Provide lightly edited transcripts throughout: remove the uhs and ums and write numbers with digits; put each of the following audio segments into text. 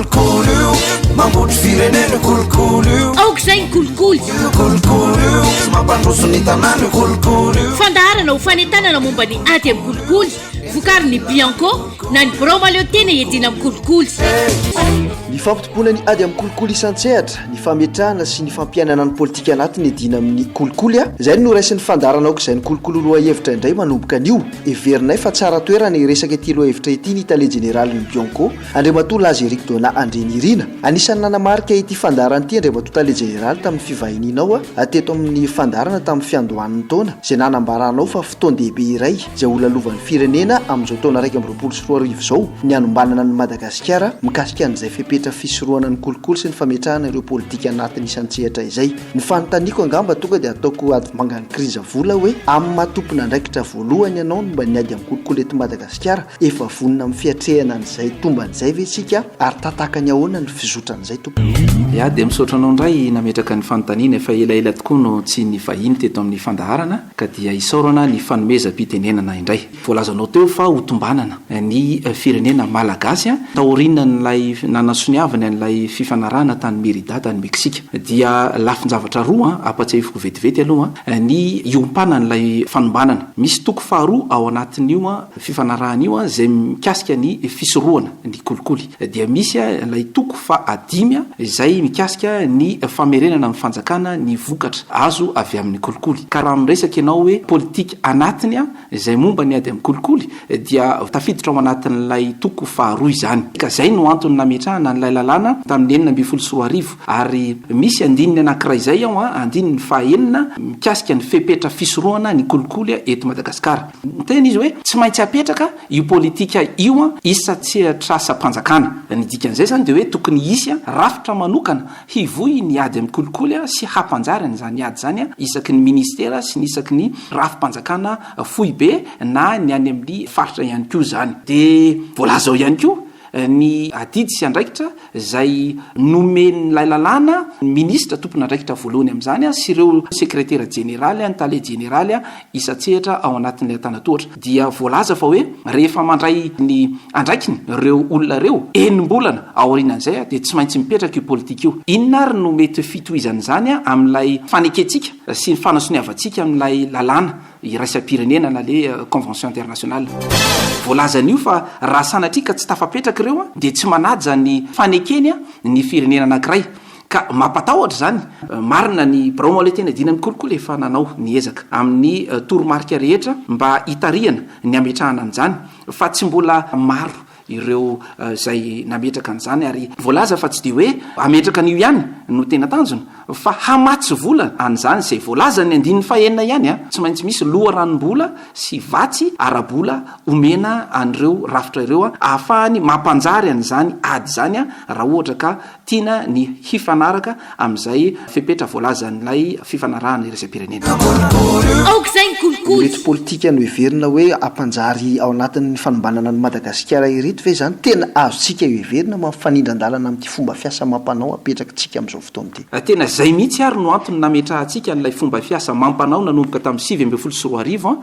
kolokolo io mambotry firenena kolokolo io aoka izay ny kolikoly kolokolo io mampandroso ny tanàna kolokolo io fandaharana ho fanentanana momba ny ady amin'ny kolikoly vokary ny bianco na ny bromale tena hiadina amin'ny kolikoly ny fampitompona ny ady amin'ny kolikoly isan-tsehatra ny fametrahana sy ny fampiainana ny politika anatiny edina amin'ny kolikoly a izay no raisin'ny fandarana aoka izay ny kolikoly loha hevitra indray manomboka an'io everinay fa tsara toerana iresaka ety loha hevitra ety ny italie général ny bianco andriamatoa lazy eric dona andrenirina anisan'ny nanamarika ity fandarana ity andriamatoa italie général tamin'ny fivahininao a teto amin'ny fandarana tamin'ny fiandohan'ny taona izay nanambaranao fa fotoan-dehibe iray izay olalovan'ny firenena amin'izao taona 2024 izao ny anombanana ny madagasikara mikasika an'izay fepetra fisorohana ny kolikoly sy ny fametrahana ireo politika anatiny isan-tsehatra izay ny fanontaniako angamba tonga dia ataoko ady mangany kriza vola hoe amin'ny matompona andraikitra voalohany ianao no mba niady amin'ny kolikoly eto madagasikara efa vonina amin'ny fiatrehana an'izay tomban'izay ve sika ary tatakany ahoana ny fizotran'izay tompony ia dia misaotra anao indray nametraka ny fanontaniana efa elaela tokoa no tsy ny vahiny teto amin'ny fandaharana ka dia isaorana ny fanomezam-pitenenana indray voalazanao teo fa hotombanana ny firenena malagasy a taorina n'lay nanasoniavany an'ilay fifanarahana tany Merida tany Meksika dia lafin-javatra roa apatsahifiko vetivety aloha ny iompana n'ilay fanombanana misy toko faharoa ao anatin'io fifanarahana io izay mikasika ny fisorohana ny kolikoly dia misy ilay toko fahadimy izay mikasika ny famerenana amin'ny fanjakana ny vokatra azo avy amin'ny kolikoly ka raha miresaka ianao hoe politika anatiny izay momba ny ady amin'ny kolikoly dia tafiditra ao anatin'ilay toko faharoa izany ka zay no antony nametrahana n'ilay lalàna tamin'ny 4 ary misy andininy anankiray izay ao andininy fahaenina mikasika ny fepetra fisorohana ny kolikoly eto Madagasikara tena izy hoe tsy maintsy apetraka io politika io isatsehatra asa-panjakana ny dikan'izay zany dia hoe tokony isy rafitra manokana hivoy ny ady amin'ny kolikoly sy hampanjarany zany ady zany isaky ny ministera sy ny isaky ny rafim-panjakana fohy be na ny any amin'ny faritra ihany koa zany dia voalazao ihany koa ny adidy sy andraikitra izay nomen'ilay lalàna ministra tompona andraikitra voalohany amin'izany sy ireo sekretera jeneraly ny tale jeneraly isatsehatra ao anatin'ilay tanatohatra dia voalaza fa hoe rehefa mandray ny andraikiny ireo olona ireo enim-bolana aorinan'izay dia tsy maintsy mipetraka io politika io inona ary no mety fitohizan'izany amin'ilay faneketsika sy ny fanasoniavantsika amin'ilay lalàna iraisam-pirenena na le convention internationale voalazan'io fa raha sanatrika tsy tafapetraka ireo dia tsy manaja ny fanekeny ny firenena anankiray ka mampatahotra zany marina ny bromale tena dina amin'ny kolikoly efa nanao ny ezaka amin'ny toromarika rehetra mba hitariana ny ametrahana an'izany fa tsy mbola maro ireo zay nametraka an'izany ary voalaza fa tsy dia hoe ametraka an'io ihany no tena tanjona fa hamatsy vola an'izany zay voalaza ny andininy fahenina ihany tsy maintsy misy loha ranombola sy vatsy arabola omena an'ireo rafitra ireo ahafahany mampanjary an'izany ady zany raha ohatra ka tiana ny hifanaraka amin'izay fepetra voalaza n'ilay fifanarahana iraisam-pirenena aoka izay ny kolikoly mety politika no heverina hoe ampanjary ao anatin'ny fanombanana ny Madagasikara ireto ve zany tena azontsika io heverina mampifanindran-dalana amin'ity fomba fiasa mampanao apetraka tsika amin'izao fotoana ity tena zay mihitsy ary no antony nametrahantsika n'ilay fomba fiasa mampanao nanomboka tamin'ny 7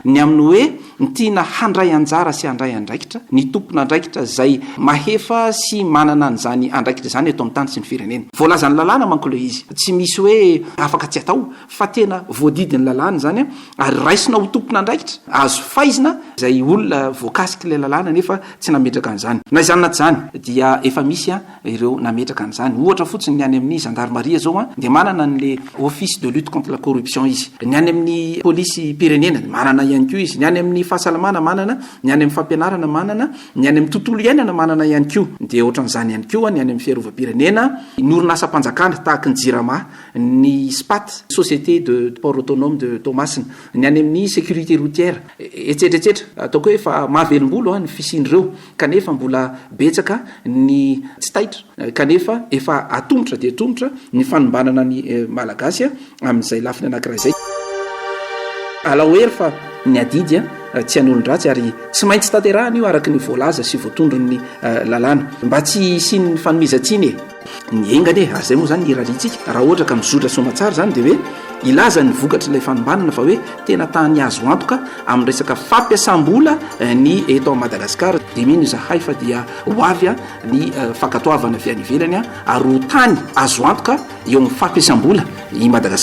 ny amin'ny hoe ny tiana handray anjara sy handray andraikitra ny tompona andraikitra zay mahefa sy manana an'izany andraikitra zany eto amin'ny tany sy ny firenena voalazany lalàna manko le izy tsy misy hoe afaka tsy atao fa tena voadidiny lalàna zany ary raisina ho tompona andraikitra azo faizina zay olona voakasika le lalàna nefa tsy nametraka an'izany na izany na tsy zany dia efa misy ireo nametraka an'izany ohatra fotsiny ny any amin'ny gendarmerie zao dia manana n'le office de lutte contre la corruption izy ny any amin'ny polisy pirenena manana ihany koa izy ny any amin'ny fahasalamana manana ny any amin'ny fampianarana manana ny any amin'ny tontolo iainana manana ihany koa dia ohatran'izany ihany koa ny any amin'ny fiarovam-pirenena ny orinasa-panjakana tahaka ny jirama ny SPAT société de port autonome de Tomasina ny any amin'ny sécurité routière etsetretsetra ataoko hoe fa mahavelombolo ny fisian'ireo kanefa mbola betsaka ny tsy taitra kanefa efa atombotra dia atombotra ny fanombanana ny malagasy amin'izay lafiny anankiray zay alahoery fa ny adidy tsy an'olon-dratsy ary tsy maintsy tanterahana io araka ny voalaza sy voatondro ny lalàna mba tsy sy ny fanomizatsiny ny engany e azay moa zany ny iraritsika raha ohatra ka mizotra somatsara zany de hoe ilaza ny vokatra ilay fanombanana fa hoe tena tany azo antoka amin'ny resaka fampiasam-bola ny eto Madagasikara de mino zahay fa dia ho avy a ny fankatoavana avy any ivelany a ary ho tany azo antoka eo amin'ny fampiasam-bola i Madagasikara